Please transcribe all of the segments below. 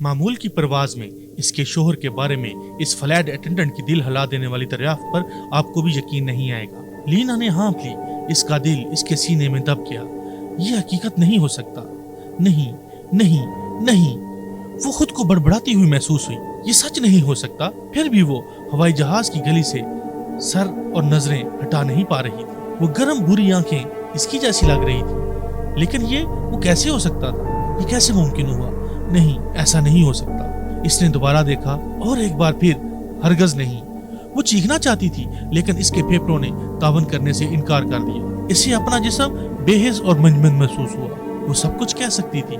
معمول کی پرواز میں اس کے شوہر کے بارے میں اس فلائٹ اٹینڈنٹ کی دل ہلا دینے والی دریافت پر آپ کو بھی یقین نہیں آئے گا۔ لینا نے ہانپ لی، اس کا دل اس کے سینے میں دب گیا۔ یہ حقیقت نہیں ہو سکتا، نہیں نہیں نہیں، وہ خود کو بڑبڑاتی ہوئی محسوس ہوئی۔ یہ سچ نہیں ہو سکتا۔ پھر بھی وہ ہوائی جہاز کی گلی سے سر اور نظریں ہٹا نہیں پا رہی تھی۔ وہ گرم بری آنکھیں اس کی جیسی لگ رہی تھی، لیکن وہ کیسے ہو سکتا تھا؟ یہ کیسے ممکن ہوا؟ نہیں، ایسا نہیں ہو سکتا۔ اس نے دوبارہ دیکھا اور ایک بار پھر ہرگز نہیں۔ وہ چیخنا چاہتی تھی، لیکن اس کے پھیپھڑوں نے تعاون کرنے سے انکار کر دیا۔ اسے اپنا جسم بے حس اور منجمد محسوس ہوا۔ وہ سب کچھ کہہ سکتی تھی،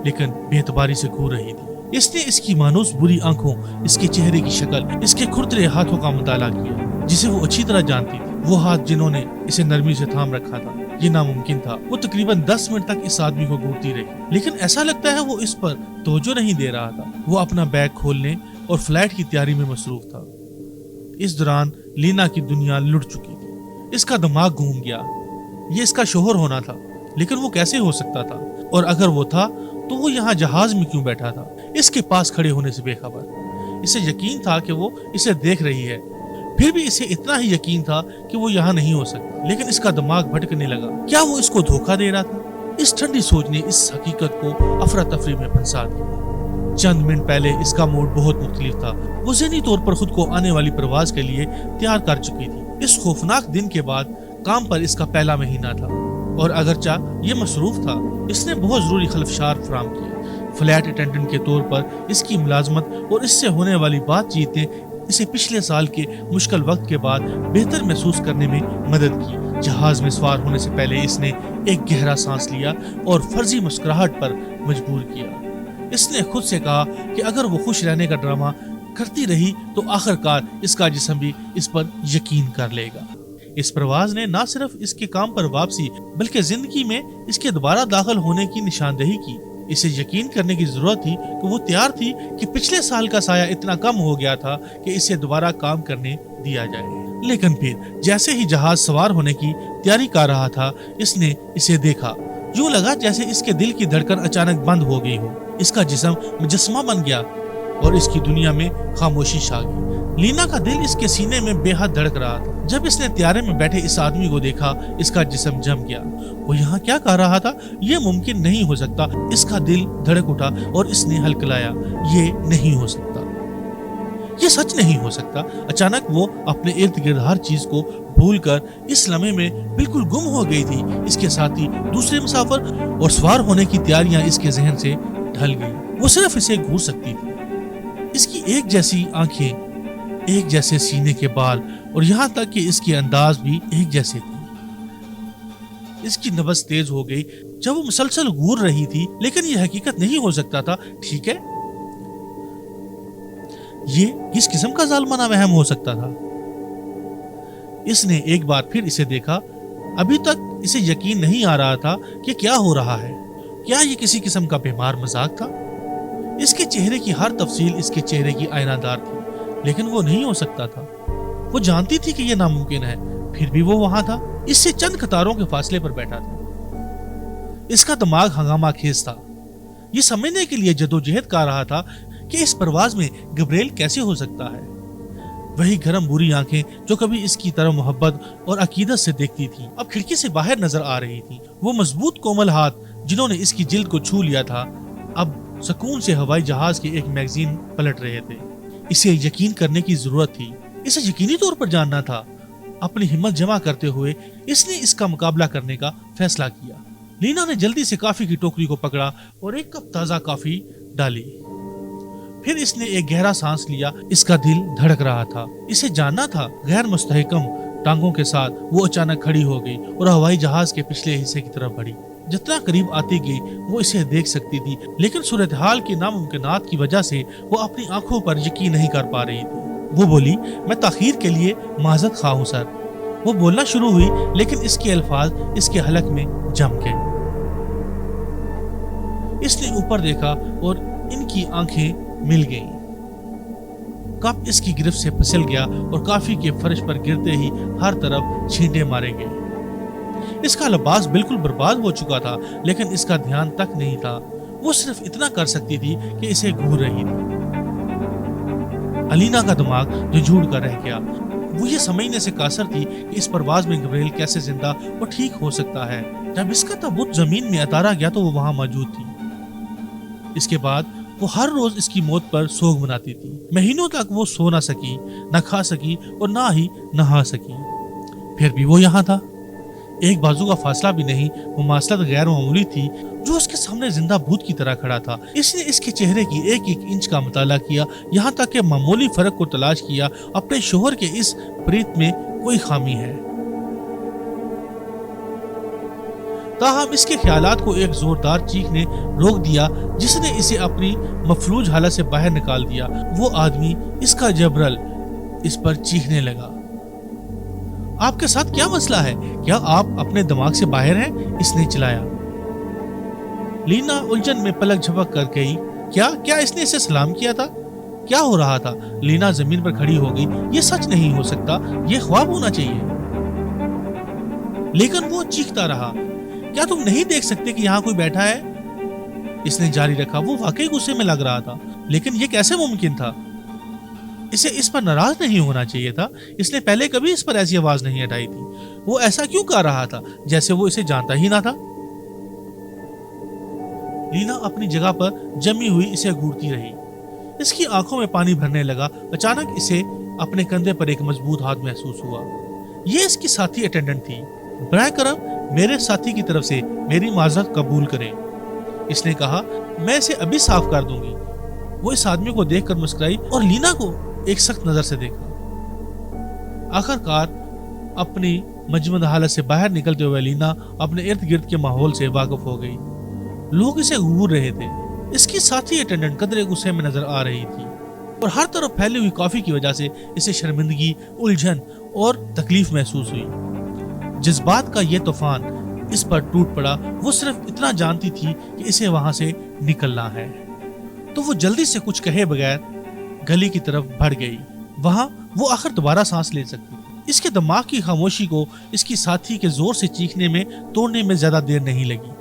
لیکن بے اعتباری سے گھور رہی تھی۔ اس نے اس کی مانوس بری آنکھوں، اس کے چہرے کی شکل، اس کے کھردرے ہاتھوں کا مطالعہ کیا، جسے وہ اچھی طرح جانتی تھی۔ وہ ہاتھ جنہوں نے اسے نرمی سے تھام رکھا تھا، یہ ناممکن تھا۔ وہ تقریباً 10 منٹ تک اس آدمی کو گھورتی رہی، لیکن ایسا لگتا ہے وہ اس پر توجہ نہیں دے رہا تھا۔ وہ اپنا بیگ کھولنے اور فلائٹ کی تیاری میں مصروف تھا۔ اس دوران لینا کی دنیا لٹ چکی تھی۔ اس کا دماغ گھوم گیا۔ یہ اس کا شوہر ہونا تھا، لیکن وہ کیسے ہو سکتا تھا؟ اور اگر وہ تھا تو وہ یہاں جہاز میں کیوں بیٹھا تھا، اس کے پاس کھڑے ہونے سے بے خبر؟ اسے یقین تھا کہ وہ اسے دیکھ رہی ہے، پھر بھی اسے اتنا ہی یقین تھا کہ وہ یہاں نہیں ہو سکتا۔ لیکن اس کا دماغ بھٹکنے لگا۔ کیا وہ اس کو دھوکہ دے رہا تھا؟ اس ٹھنڈی سوچ نے اس حقیقت کو افراتفری میں پھنسا دیا۔ چند منٹ پہلے اس کا موڈ بہت مختلف تھا۔ وہ ذہنی طور پر خود کو آنے والی پرواز کے لیے تیار کر چکی تھی۔ اس خوفناک دن کے بعد کام پر اس کا پہلا مہینہ تھا، اور اگرچہ یہ مصروف تھا، اس نے بہت ضروری خلفشار فراہم کیا۔ فلائٹ اٹینڈنٹ کے طور پر اس کی ملازمت اور اس سے ہونے والی بات چیت نے اسے پچھلے سال کے مشکل وقت کے بعد بہتر محسوس کرنے میں مدد کی۔ جہاز میں سوار ہونے سے پہلے اس نے ایک گہرا سانس لیا اور فرضی مسکراہٹ پر مجبور کیا۔ اس نے خود سے کہا کہ اگر وہ خوش رہنے کا ڈرامہ کرتی رہی تو آخر کار اس کا جسم بھی اس پر یقین کر لے گا۔ اس پرواز نے نہ صرف اس کے کام پر واپسی بلکہ زندگی میں اس کے دوبارہ داخل ہونے کی نشاندہی کی۔ اسے یقین کرنے کی ضرورت تھی کہ وہ تیار تھی کہ پچھلے سال کا سایہ اتنا کم ہو گیا تھا کہ اسے دوبارہ کام کرنے دیا جائے۔ لیکن پھر جیسے ہی جہاز سوار ہونے کی تیاری کر رہا تھا، اس نے اسے دیکھا۔ یوں لگا جیسے اس کے دل کی دھڑکن اچانک بند ہو گئی ہو۔ اس کا جسم مجسمہ بن گیا اور اس کی دنیا میں خاموشی چھا گئی۔ لینا کا دل اس کے سینے میں بے حد دھڑک رہا تھا۔ جب اس نے طیارے میں بیٹھے اس آدمی کو دیکھا، اس کا جسم جم گیا۔ وہ یہاں کیا کر رہا تھا؟ یہ ممکن نہیں ہو سکتا۔ اس کا دل دھڑک اٹھا اور اس نے ہلکلایا، یہ نہیں ہو سکتا، یہ سچ نہیں ہو سکتا۔ اچانک وہ اپنے ارد گرد ہر چیز کو بھول کر اس لمحے میں بالکل گم ہو گئی تھی۔ اس کے ساتھی، دوسرے مسافر اور سوار ہونے کی تیاریاں اس کے ذہن سے ڈھل گئی۔ وہ صرف اسے گھور سکتی تھی۔ اس کی ایک جیسی آنکھیں، ایک جیسے سینے کے بال، اور یہاں تک کہ اس کے انداز بھی ایک جیسے تھے۔ اس کی نبض تیز ہو گئی جب وہ مسلسل گھور رہی تھی، لیکن یہ حقیقت نہیں ہو سکتا تھا۔ ٹھیک ہے، یہ کس قسم کا ظالمانہ وہم ہو سکتا تھا؟ اس نے ایک بار پھر اسے دیکھا۔ ابھی تک اسے یقین نہیں آ رہا تھا کہ کیا ہو رہا ہے۔ کیا یہ کسی قسم کا بیمار مذاق تھا؟ اس کے چہرے کی ہر تفصیل اس کے چہرے کی آئینہ دار تھی، لیکن وہ نہیں ہو سکتا تھا۔ وہ جانتی تھی کہ یہ ناممکن ہے، پھر بھی وہ وہاں تھا، اس سے چند قطاروں کے فاصلے پر بیٹھا تھا۔ اس کا دماغ ہنگامہ خیز تھا۔ یہ سمجھنے کے لیے جدوجہد کر رہا تھا کہ اس پرواز میں گبریل کیسے ہو سکتا ہے۔ وہی گرم بری آنکھیں جو کبھی اس کی طرح محبت اور عقیدت سے دیکھتی تھی، اب کھڑکی سے باہر نظر آ رہی تھی۔ وہ مضبوط کومل ہاتھ جنہوں نے اس کی جلد کو چھو لیا تھا، اب سکون سے ہوائی جہاز کے ایک میگزین پلٹ رہے تھے۔ اسے یقین کرنے کی ضرورت تھی، اسے یقینی طور پر جاننا تھا۔ اپنی ہمت جمع کرتے ہوئے اس نے اس کا مقابلہ کرنے کا فیصلہ کیا۔ لینا نے جلدی سے کافی کی ٹوکری کو پکڑا اور ایک کپ تازہ کافی ڈالی۔ پھر اس نے ایک گہرا سانس لیا۔ اس کا دل دھڑک رہا تھا، اسے جاننا تھا۔ غیر مستحکم ٹانگوں کے ساتھ وہ اچانک کھڑی ہو گئی اور ہوائی جہاز کے پچھلے حصے کی طرف بڑھی۔ جتنا قریب آتی گئی وہ اسے دیکھ سکتی تھی، لیکن صورتحال کی ناممکنات کی وجہ سے وہ اپنی آنکھوں پر یقین نہیں کر پا رہی تھی۔ وہ بولی، میں تاخیر کے لیے معذرت خواہ ہوں سر۔ وہ بولنا شروع ہوئی، لیکن اس کے الفاظ اس کے حلق میں جم گئے۔ اس نے اوپر دیکھا اور ان کی آنکھیں مل گئیں۔ کپ اس کی گرفت سے پھسل گیا اور کافی کے فرش پر گرتے ہی ہر طرف چھینٹے مارے گئے۔ اس کا لباس بالکل برباد ہو چکا تھا، لیکن اس کا دھیان تک نہیں تھا۔ وہ صرف اتنا کر سکتی تھی کہ اسے گھور رہی تھی۔ الینا کا دماغ جھنجھوڑ کر رہ گیا۔ وہ یہ سمجھنے سے قاصر تھی کہ اس پرواز میں گبریل کیسے زندہ اور ٹھیک ہو سکتا ہے۔ جب اس کا تابوت زمین میں اتارا گیا تو وہ وہاں موجود تھی۔ اس کے بعد وہ ہر روز اس کی موت پر سوگ مناتی تھی۔ مہینوں تک وہ سو نہ سکی، نہ کھا سکی اور نہ ہی نہا سکی۔ پھر بھی وہ یہاں تھا۔ ایک بازو کا فاصلہ بھی نہیں، مماثلت غیر معمولی تھی جو اس کے سامنے زندہ بھوت کی طرح کھڑا تھا۔ اس نے اس کے چہرے کی ایک ایک انچ کا مطالعہ کیا، یہاں تک کہ معمولی فرق کو تلاش کیا۔ اپنے شوہر کے اس پریت میں کوئی خامی ہے۔ تاہم اس کے خیالات کو ایک زوردار چیخ نے روک دیا جس نے اسے اپنی مفلوج حالت سے باہر نکال دیا۔ وہ آدمی، اس کا جبرل، اس پر چیخنے لگا۔ آپ کے ساتھ کیا مسئلہ ہے؟ کیا آپ اپنے دماغ سے باہر ہیں؟ اس نے چلایا۔ لینا الجھن میں پلک جھپک کر گئی۔ کیا اس نے اسے سلام کیا تھا؟ کیا ہو رہا تھا؟ لینا زمین پر کھڑی ہو گئی۔ یہ سچ نہیں ہو سکتا، یہ خواب ہونا چاہیے۔ لیکن وہ چیختا رہا۔ کیا تم نہیں دیکھ سکتے کہ یہاں کوئی بیٹھا ہے؟ اس نے جاری رکھا۔ وہ واقعی غصے میں لگ رہا تھا، لیکن یہ کیسے ممکن تھا؟ اسے اس پر ناراض نہیں ہونا چاہیے تھا۔ اس نے پہلے کبھی اس پر ایسی آواز نہیں اٹھائی تھی۔ وہ ایسا کیوں کر رہا تھا جیسے وہ اسے جانتا ہی نہ تھا؟ لینا اپنی جگہ پر جمی ہوئی اسے گھورتی رہی۔ اس کی آنکھوں میں پانی بھرنے لگا۔ اچانک اسے اپنے کندھے پر ایک مضبوط ہاتھ محسوس ہوا۔ یہ اس کی ساتھی اٹینڈنٹ تھی۔ براہ کرم میرے ساتھی کی طرف سے میری معذرت قبول کریں، اس نے کہا۔ میں اسے ابھی صاف کر دوں گی۔ وہ اس آدمی کو دیکھ کر مسکرائی اور لینا کو ایک سخت نظر سے دیکھا۔ آخر کار اپنی مجمد حالت سے باہر نکلتے ہوئے لینا اپنے ارد گرد کے ماحول سے واقف ہو گئی۔ لوگ اسے گھور رہے تھے۔ اس کی ساتھی اٹینڈنٹ قدرے غصے میں نظر آ رہی تھی اور ہر طرف پھیلی ہوئی کافی کی وجہ سے اسے شرمندگی، الجھن اور تکلیف محسوس ہوئی۔ جذبات کا یہ طوفان اس پر ٹوٹ پڑا۔ وہ صرف اتنا جانتی تھی کہ اسے وہاں سے نکلنا ہے۔ تو وہ جلدی سے کچھ کہے بغیر گلی کی طرف بڑھ گئی۔ وہاں وہ آخر دوبارہ سانس لے سکتی تھی۔ اس کے دماغ کی خاموشی کو اس کی ساتھی کے زور سے چیخنے میں توڑنے میں زیادہ دیر نہیں لگی۔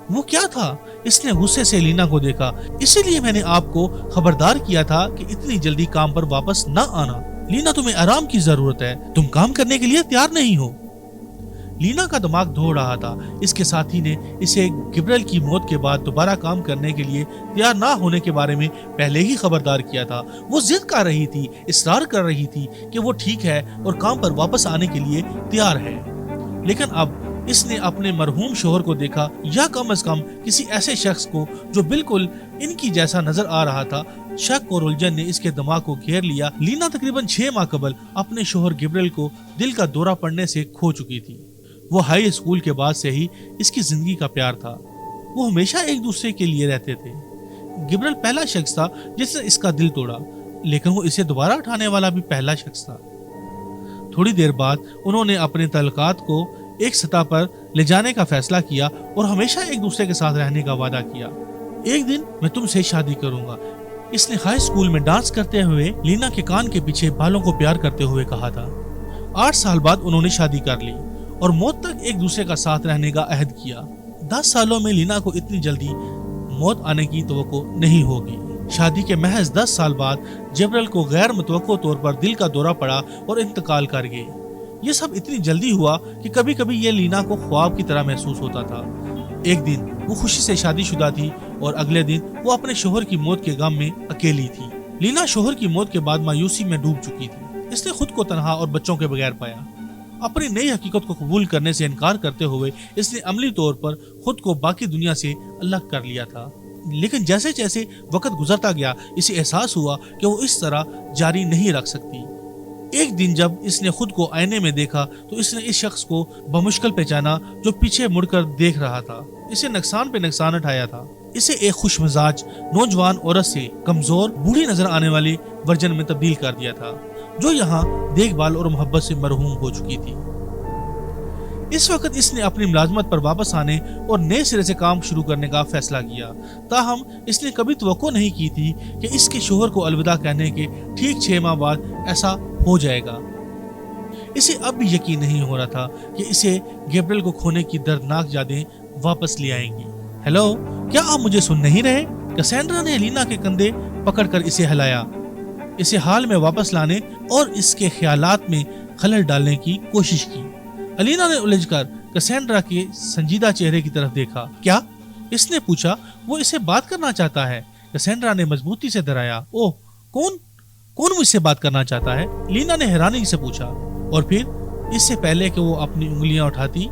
وہ کیا تھا؟ اس نے غصے سے لینا کو دیکھا۔ اسی لیے میں نے آپ کو خبردار کیا تھا کہ اتنی جلدی کام پر واپس نہ آنا۔ لینا، تمہیں آرام کی ضرورت ہے، تم کام کرنے کے لیے تیار نہیں ہو۔ لینا کا دماغ دھو رہا تھا۔ اس کے ساتھی نے اسے گبریل کی موت کے بعد دوبارہ کام کرنے کے لیے تیار نہ ہونے کے بارے میں پہلے ہی خبردار کیا تھا۔ وہ ضد کر رہی تھی، اصرار کر رہی تھی کہ وہ ٹھیک ہے اور کام پر واپس آنے کے لیے تیار ہے۔ لیکن اب اس نے اپنے مرحوم شوہر کو دیکھا، یا کم از کم کسی ایسے شخص کو جو بالکل ان کی جیسا نظر آ رہا تھا۔ شک اور الجھن نے اس کے دماغ کو گھیر لیا۔ لینا تقریباً 6 ماہ قبل اپنے شوہر گبریل کو دل کا دورہ پڑنے سے کھو چکی تھی۔ وہ ہائی اسکول کے بعد سے ہی اس کی زندگی کا پیار تھا۔ وہ ہمیشہ ایک دوسرے کے لیے رہتے تھے۔ گبریل پہلا شخص تھا جس نے اس کا دل توڑا، لیکن وہ اسے دوبارہ اٹھانے والا بھی پہلا شخص تھا۔ تھوڑی دیر بعد انہوں نے اپنے تعلقات کو ایک سطح پر لے جانے کا فیصلہ کیا اور ہمیشہ ایک دوسرے کے ساتھ رہنے کا وعدہ کیا۔ ایک دن میں تم سے شادی کروں گا، اس نے ہائی اسکول میں ڈانس کرتے ہوئے لینا کے کان کے پیچھے بالوں کو پیار کرتے ہوئے کہا تھا۔ 8 سال بعد انہوں نے شادی کر لی اور موت تک ایک دوسرے کا ساتھ رہنے کا عہد کیا۔ 10 سالوں میں لینا کو اتنی جلدی موت آنے کی توقع نہیں ہوگی۔ شادی کے محض 10 سال بعد جبرل کو غیر متوقع طور پر دل کا دورہ پڑا اور انتقال کر گئے۔ یہ سب اتنی جلدی ہوا کہ کبھی کبھی یہ لینا کو خواب کی طرح محسوس ہوتا تھا۔ ایک دن وہ خوشی سے شادی شدہ تھی اور اگلے دن وہ اپنے شوہر کی موت کے غم میں اکیلی تھی۔ لینا شوہر کی موت کے بعد مایوسی میں ڈوب چکی تھی۔ اس نے خود کو تنہا اور بچوں کے بغیر پایا۔ اپنی نئی حقیقت کو قبول کرنے سے انکار کرتے ہوئے اس نے عملی طور پر خود کو باقی دنیا سے الگ کر لیا تھا۔ لیکن جیسے جیسے وقت گزرتا گیا اسے احساس ہوا کہ وہ اس طرح جاری نہیں رکھ سکتی۔ ایک دن جب اس نے خود کو آئینے میں دیکھا تو اس نے اس شخص کو بمشکل پہچانا جو پیچھے مڑ کر دیکھ رہا تھا۔ اسے نقصان پہ نقصان اٹھایا تھا۔ اسے ایک خوش مزاج نوجوان عورت سے کمزور بوڑھی نظر آنے والی ورجن میں تبدیل کر دیا تھا جو یہاں دیکھ بھال اور محبت سے مرحوم ہو چکی تھی۔ اس وقت اس نے اپنی ملازمت پر واپس آنے اور نئے سرے سے کام شروع کرنے کا فیصلہ کیا۔ تاہم اس نے کبھی توقع نہیں کی تھی کہ اس کے شوہر کو الوداع کہنے کے ٹھیک 6 ماہ بعد ایسا ہو جائے گا۔ اسے اب بھی یقین نہیں ہو رہا تھا کہ اسے گیبریل کو کھونے کی دردناک یادیں واپس لے آئیں گی۔ ہیلو، کیا آپ مجھے سن نہیں رہے؟ کسینڈرا نے لینا کے کندھے پکڑ کر اسے ہلایا، اسے حال میں واپس لانے اور اس کے خیالات میں خلل ڈالنے کی کوشش کی۔ الینا نے الجھ کر کسینڈرا کے سنجیدہ چہرے کی طرف دیکھا۔ کیا؟ اس نے پوچھا۔ وہ اسے بات کرنا چاہتا ہے، کسینڈرا نے مضبوطی سے درایا۔ اوہ، کون مجھ سے بات کرنا چاہتا ہے؟ لینا نے حیرانی سے پوچھا۔ اور پھر اس سے پہلے کہ وہ اپنی انگلیاں اٹھاتی،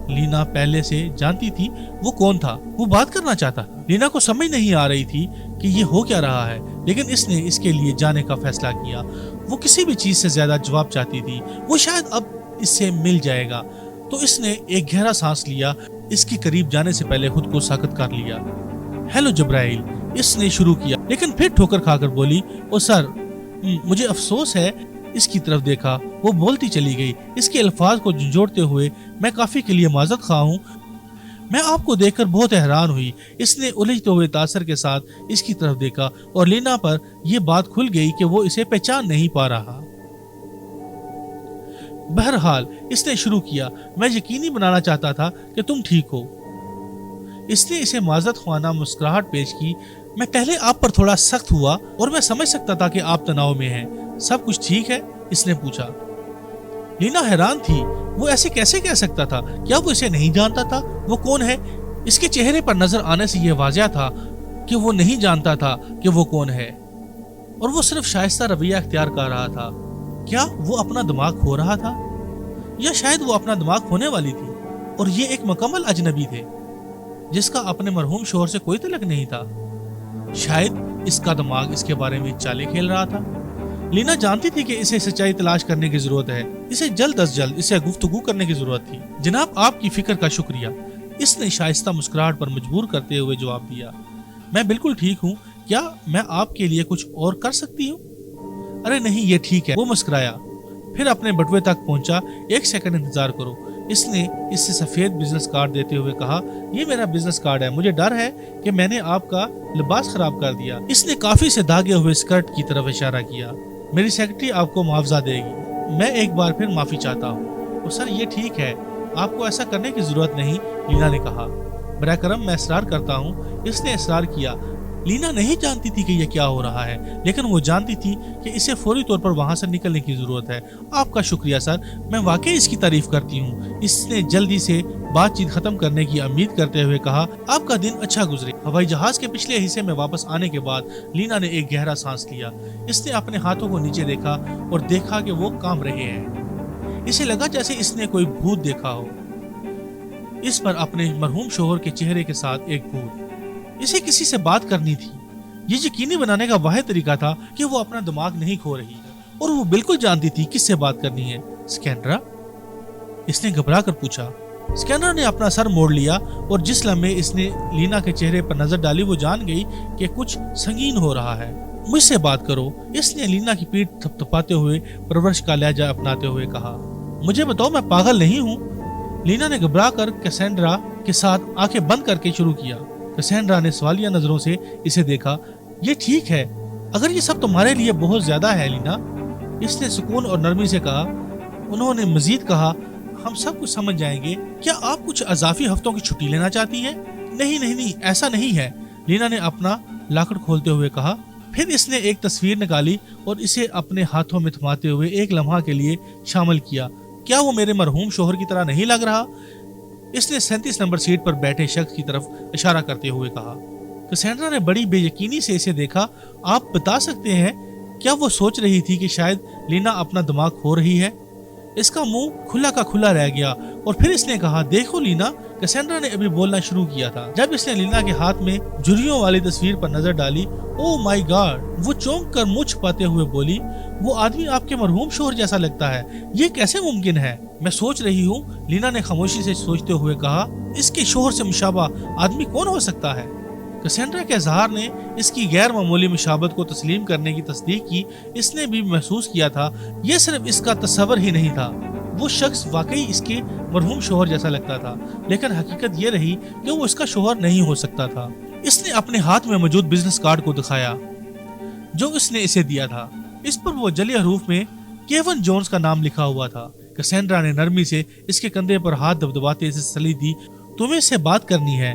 لینا پہلے سے جانتی تھی وہ کون تھا۔ وہ بات کرنا چاہتا تھا۔ لینا کو سمجھ نہیں آ رہی تھی کہ یہ ہو کیا رہا ہے، لیکن اس نے اس کے لیے جانے کا فیصلہ کیا۔ وہ کسی بھی چیز سے زیادہ جواب چاہتی تھی۔ وہ شاید اب اس سے مل جائے گا۔ تو اس نے ایک گہرا سانس لیا، اس کے قریب جانے سے پہلے خود کو ساکت کر لیا۔ ہیلو جبرائیل، اس نے شروع کیا، لیکن پھر ٹھوکر کھا کر بولی، او سر، مجھے افسوس ہے۔ اس کی طرف دیکھا، وہ بولتی چلی گئی، اس کے الفاظ کو جھنجھوڑتے ہوئے، میں کافی کے لیے معذرت خواہ ہوں۔ میں آپ کو دیکھ کر بہت حیران ہوئی۔ اس نے الجھتے ہوئے تاثر کے ساتھ اس کی طرف دیکھا اور لینا پر یہ بات کھل گئی کہ وہ اسے پہچان نہیں پا رہا۔ بہرحال اس نے شروع کیا، میں یقینی بنانا چاہتا تھا کہ تم ٹھیک ہو۔ اس نے اسے معذرت خواہ مسکراہٹ پیش کی۔ میں پہلے آپ پر تھوڑا سخت ہوا اور میں سمجھ سکتا تھا کہ آپ تناؤ میں ہیں۔ سب کچھ ٹھیک ہے؟ اس نے پوچھا۔ لینا حیران تھی، وہ ایسے کیسے کہہ سکتا تھا؟ کیا وہ اسے نہیں جانتا تھا؟ وہ کون ہے؟ اس کے چہرے پر نظر آنے سے یہ واضح تھا کہ وہ نہیں جانتا تھا کہ وہ کون ہے، اور وہ صرف شائستہ رویہ اختیار کر رہا تھا۔ کیا وہ اپنا دماغ کھو رہا تھا؟ یا شاید وہ اپنا دماغ کھونے والی تھی اور یہ ایک مکمل اجنبی تھے جس کا اپنے مرحوم شوہر سے کوئی تعلق نہیں تھا۔ شاید اس کا دماغ اس کے بارے میں چالیں کھیل رہا تھا۔ لینا جانتی تھی کہ اسے سچائی تلاش کرنے کی ضرورت ہے، اسے جلد از جلد اسے گفتگو کرنے کی ضرورت تھی۔ جناب، آپ کی فکر کا شکریہ، اس نے شائستہ مسکراہٹ پر مجبور کرتے ہوئے جواب دیا۔ میں بالکل ٹھیک ہوں، کیا میں آپ کے لیے کچھ اور کر سکتی ہوں؟ ارے نہیں، یہ ٹھیک ہے، وہ مسکرایا، پھر اپنے بٹوے تک پہنچا۔ ایک سیکنڈ انتظار کرو، اس نے اس سے سفید بزنس کارڈ دیتے ہوئے کہا۔ یہ میرا بزنس کارڈ ہے، مجھے ڈر ہے کہ میں نے آپ کا لباس خراب کر دیا۔ اس نے کافی سے داغے ہوئے اسکرٹ کی طرف اشارہ کیا۔ میری سیکرٹری آپ کو معاوضہ دے گی۔ میں ایک بار پھر معافی چاہتا ہوں۔ اور سر، یہ ٹھیک ہے، آپ کو ایسا کرنے کی ضرورت نہیں، لینا نے کہا۔ براہ کرم میں اصرار کرتا ہوں، اس نے اصرار کیا۔ لینا نہیں جانتی تھی کہ یہ کیا ہو رہا ہے، لیکن وہ جانتی تھی کہ اسے فوری طور پر وہاں سے نکلنے کی ضرورت ہے۔ آپ کا شکریہ سر، میں واقعی اس کی تعریف کرتی ہوں، اس نے جلدی سے بات چیت ختم کرنے کی امید کرتے ہوئے کہا۔ آپ کا دن اچھا گزرے۔ ہوائی جہاز کے پچھلے حصے میں واپس آنے کے بعد لینا نے ایک گہرا سانس لیا۔ اس نے اپنے ہاتھوں کو نیچے دیکھا اور دیکھا کہ وہ کام رہے ہیں۔ اسے لگا جیسے اس نے کوئی بھوت دیکھا ہو، اس پر اپنے مرحوم شوہر کے چہرے کے ساتھ ایک بھوت۔ اسے کسی سے بات کرنی تھی۔ یہ یقینی بنانے کا واحد طریقہ تھا کہ وہ اپنا دماغ نہیں کھو رہی ہے، اور وہ بالکل جانتی تھی کس سے بات کرنی ہے۔ سکینڈرا؟ اس نے گھبرا کر پوچھا۔ سکینڈرا نے اپنا سر موڑ لیا اور جس لمحے اس نے لینا کے چہرے پر نظر ڈالی وہ جان گئی کہ کچھ سنگین ہو رہا ہے۔ مجھ سے بات کرو، اس نے لینا کی پیٹھ تھپتھپاتے ہوئے پرورش کا لہجہ اپناتے ہوئے کہا۔ مجھے بتاؤ، میں پاگل نہیں ہوں؟ لینا نے گھبرا کر کسینڈرا کے ساتھ آنکھیں بند کر کے شروع کیا۔ کسینڈرا نے سوالیہ نظروں سے اسے دیکھا۔ یہ ٹھیک ہے، اگر یہ سب تمہارے لیے بہت زیادہ ہے لینا، اس نے سکون اور نرمی سے کہا۔ انہوں نے مزید کہا، ہم سب کچھ سمجھ جائیں گے۔ کیا آپ کچھ اضافی ہفتوں کی چھٹی لینا چاہتی ہیں؟ نہیں، ایسا نہیں ہے، لینا نے اپنا لاکٹ کھولتے ہوئے کہا۔ پھر اس نے ایک تصویر نکالی اور اسے اپنے ہاتھوں میں تھماتے ہوئے ایک لمحہ کے لیے شامل کیا۔ کیا وہ میرے مرحوم شوہر کی طرح نہیں لگ رہا؟ اس نے 37 نمبر سیٹ پر بیٹھے شخص کی طرف اشارہ کرتے ہوئے کہا۔ کسینڈرا نے بڑی بے یقینی سے اسے دیکھا۔ آپ بتا سکتے ہیں، کیا وہ سوچ رہی تھی کہ شاید لینا اپنا دماغ کھو رہی ہے؟ اس کا منہ کھلا کا کھلا رہ گیا اور پھر اس نے کہا، دیکھو لینا۔ کسینڈرا نے ابھی بولنا شروع کیا تھا جب اس نے لینا کے ہاتھ میں جھریوں والی تصویر پر نظر ڈالی۔ او مائی گاڈ! وہ چونک کر منہ چھپاتے ہوئے بولی، وہ آدمی آپ کے مرحوم شوہر جیسا لگتا ہے، یہ کیسے ممکن ہے؟ میں سوچ رہی ہوں، لینا نے خاموشی سے سوچتے ہوئے کہا، اس کے شوہر سے مشابہ آدمی کون ہو سکتا ہے؟ کسینڈرا کے اظہار نے اس کی غیر معمولی مشابہت کو تسلیم کرنے کی تصدیق کی۔ اس نے بھی محسوس کیا تھا یہ صرف اس کا تصور ہی نہیں تھا، وہ شخص واقعی اس کے مرحوم شوہر جیسا لگتا تھا، لیکن حقیقت یہ رہی کہ وہ اس کا شوہر نہیں ہو سکتا تھا۔ اس نے اپنے ہاتھ میں موجود بزنس کارڈ کو دکھایا جو اس نے اسے دیا تھا۔ اس پر وہ جلی حروف میں کیون جونز کا نام لکھا ہوا تھا۔ کسینڈرا نے نرمی سے اس کے کندھے پر ہاتھ دبدباتے اسے تسلی دی۔ تمہیں اس سے بات کرنی ہے،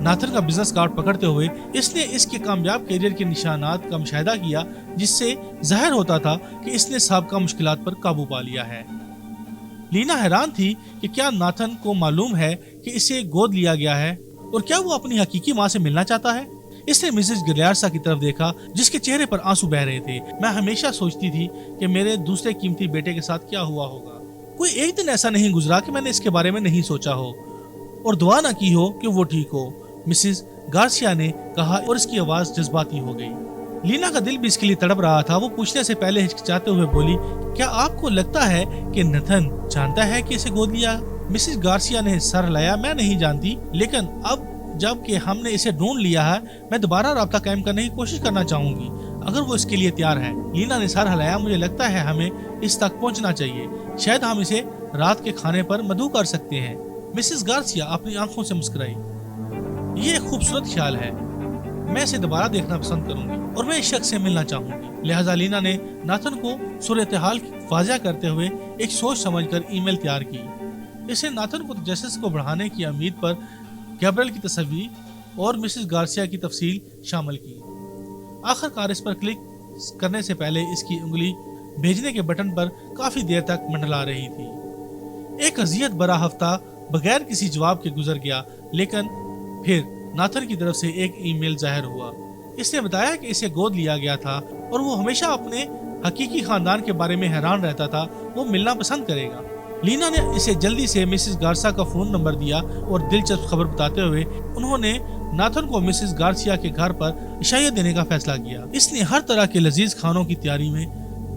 ناتھن کا بزنس کارڈ پکڑتے ہوئے اس نے اس کے کامیاب کیریئر کے نشانات کا مشاہدہ کیا، جس سے ظاہر ہوتا تھا کہ اس نے سابقہ مشکلات پر قابو پا لیا ہے۔ لینا حیران تھی کہ کیا ناتھن کو معلوم ہے کہ اسے گود لیا گیا ہے اور کیا وہ اپنی حقیقی ماں سے ملنا چاہتا ہے۔ اس نے مسز گلیارسا کی طرف دیکھا جس کے چہرے پر آنسو بہ رہے تھے۔ میں ہمیشہ سوچتی تھی کہ میرے دوسرے قیمتی بیٹے کے ساتھ کیا ہوا ہوگا۔ کوئی ایک دن ایسا نہیں گزرا کہ میں نے اس کے بارے میں نہیں سوچا ہو اور دعا نہ کی ہو کہ وہ ٹھیک ہو، مسز گارسیا نے کہا اور اس کی آواز جذباتی ہو گئی۔ لینا کا دل بھی اس کے لیے تڑپ رہا تھا۔ وہ پوچھنے سے پہلے ہچکچاتے ہوئے بولی، کیا آپ کو لگتا ہے کہ ناتھن جانتا ہے کہ اسے گود لیا؟ مسز گارسیا نے سر ہلایا۔ میں نہیں جانتی، لیکن اب جب کہ ہم نے اسے ڈھونڈ لیا ہے میں دوبارہ رابطہ قائم کرنے کی کوشش کرنا چاہوں گی اگر وہ اس کے لیے تیار ہے۔ لینا نے سر ہلایا۔ مجھے لگتا ہے ہمیں اس تک پہنچنا چاہیے، شاید ہم اسے رات کے کھانے پر مدعو کر سکتے ہیں۔ مسز گارسیا اپنی آنکھوں سے مسکرائی۔ یہ ایک خوبصورت خیال ہے، میں اسے دوبارہ دیکھنا پسند کروں گی اور میں اس شخص سے ملنا چاہوں گی۔ لہٰذا لینا نے ناتھن کو صورتحال واضح کرتے ہوئے ایک سوچ سمجھ کر ای میل تیار کی۔ اس نے ناتھن کو تجسس کو بڑھانے کی امید پر گیبریل کی تصویر اور مسز گارسیا کی تفصیل شامل کی۔ آخر کار اس پر کلک کرنے سے پہلے اس کی انگلی بھیجنے کے بٹن پر کافی دیر تک منڈلا رہی تھی۔ ایک اذیت برا ہفتہ بغیر کسی جواب کے گزر گیا، لیکن پھر ناتھن کی طرف سے ایک ای میل ظاہر ہوا۔ اس نے بتایا کہ اسے گود لیا گیا تھا اور وہ ہمیشہ اپنے حقیقی خاندان کے بارے میں حیران رہتا تھا۔ وہ ملنا پسند کرے گا۔ لینا نے اسے جلدی سے مسز گارسیا کا فون نمبر دیا اور دلچسپ خبر بتاتے ہوئے انہوں نے ناتھن کو مسز گارسیا کے گھر پر عشائیہ دینے کا فیصلہ کیا۔ اس نے ہر طرح کے لذیذ کھانوں کی تیاری میں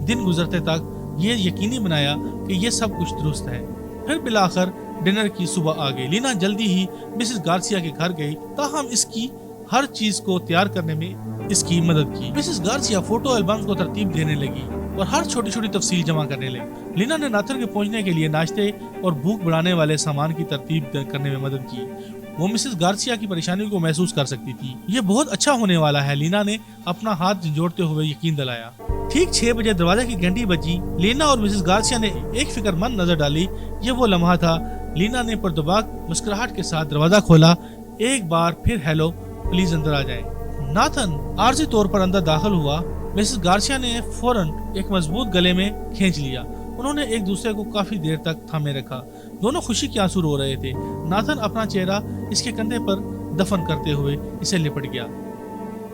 دن گزرتے تک یہ یقینی بنایا کہ یہ سب کچھ درست ہے۔ پھر بالآخر ڈنر کی صبح آ گئی۔ لینا جلدی ہی مسز گارسیا کے گھر گئی، تاہم اس کی ہر چیز کو تیار کرنے میں اس کی مدد کی۔ مسز گارسیا فوٹو البم کو ترتیب دینے لگی اور ہر چھوٹی چھوٹی تفصیل جمع کرنے لگی۔ لینا نے ناتھن کے پہنچنے کے لیے ناشتے اور بھوک بڑھانے والے سامان کی ترتیب کرنے میں مدد کی۔ وہ مسز گارسیا کی پریشانی کو محسوس کر سکتی تھی۔ یہ بہت اچھا ہونے والا ہے، لینا نے اپنا ہاتھ جھنجھوڑتے ہوئے یقین دلایا۔ ٹھیک 6 بجے دروازے کی گھنٹی بجی۔ لینا اور مسز گارسیا نے ایک فکر مند نظر ڈالی۔ یہ وہ لمحہ تھا۔ لینا نے پردباغ مسکراہٹ کے ساتھ دروازہ کھولا۔ ایک بار پھر ہیلو، پلیز اندر آ جائیں۔ ناتھن عارضی طور پر اندر داخل ہوا۔ مسز گارسیا نے فوراً ایک مضبوط گلے میں کھینچ لیا۔ انہوں نے ایک دوسرے کو کافی دیر تک تھامے رکھا۔ دونوں خوشی کے آنسو رو رہے تھے۔ ناتھن اپنا چہرہ اس کے کندھے پر دفن کرتے ہوئے اسے لپٹ گیا۔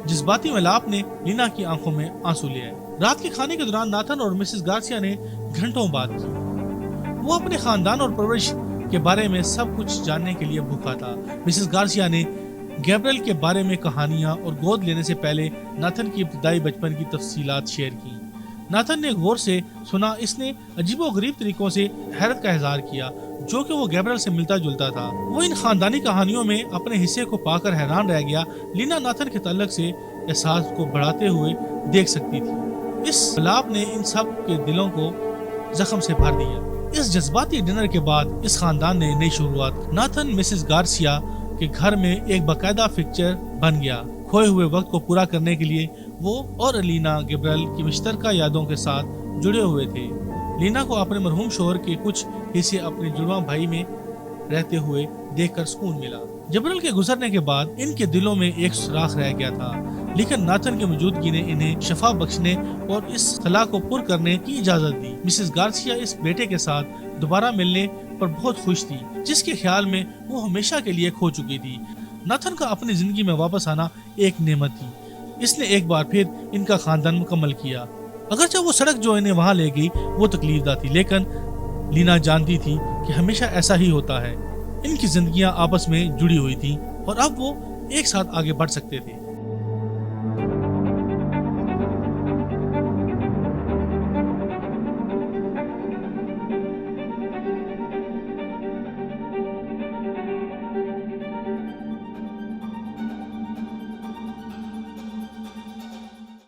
جذباتی ملاپ نے لینا کی آنکھوں میں آنسو لے آئے۔ رات کے کھانے کے دوران ناتھن اور مسز گارسیا نے گھنٹوں بات کی۔ وہ اپنے خاندان اور پرورش کے بارے میں سب کچھ جاننے کے لیے بھوکا تھا۔ مسز گارسیا نے گیبریل کے بارے میں کہانیاں اور گود لینے سے پہلے ناتھن کی ابتدائی بچپن کی تفصیلات شیئر کی۔ ناتھن نے غور سے سنا۔ اس نے عجیب و غریب طریقوں سے حیرت کا اظہار کیا جو کہ وہ گیبریل سے ملتا جلتا تھا۔ وہ ان خاندانی کہانیوں میں اپنے حصے کو پا کر حیران رہ گیا۔ لینا ناتھن کے تعلق سے احساس کو بڑھاتے ہوئے دیکھ سکتی تھی۔ اس ملاپ نے ان سب کے دلوں کو زخم سے بھر دیا۔ اس جذباتی ڈنر کے بعد اس خاندان نے نئی شروعات۔ ناتھن مسز گارسیا کے گھر میں ایک باقاعدہ فکچر بن گیا۔ کھوئے ہوئے وقت کو پورا کرنے کے لیے وہ اور لینا گیبریل کی مشترکہ یادوں کے ساتھ جڑے ہوئے تھے۔ لینا کو اپنے مرحوم شوہر کے کچھ حصے اپنے جڑواں بھائی میں رہتے ہوئے دیکھ کر سکون ملا۔ گیبریل کے گزرنے کے بعد ان کے دلوں میں ایک سوراخ رہ گیا تھا، لیکن ناتھن کی موجودگی نے انہیں شفا بخشنے اور اس خلا کو پر کرنے کی اجازت دی۔ مسز گارسیا اس بیٹے کے ساتھ دوبارہ ملنے پر بہت خوش تھی جس کے خیال میں وہ ہمیشہ کے لیے کھو چکی تھی۔ ناتھن کا اپنی زندگی میں واپس آنا ایک نعمت تھی۔ اس نے ایک بار پھر ان کا خاندان مکمل کیا۔ اگرچہ وہ سڑک جو انہیں وہاں لے گئی وہ تکلیف دہ تھی، لیکن لینا جانتی تھی کہ ہمیشہ ایسا ہی ہوتا ہے۔ ان کی زندگیاں آپس میں جڑی ہوئی تھیں اور اب وہ ایک ساتھ آگے بڑھ سکتے تھے۔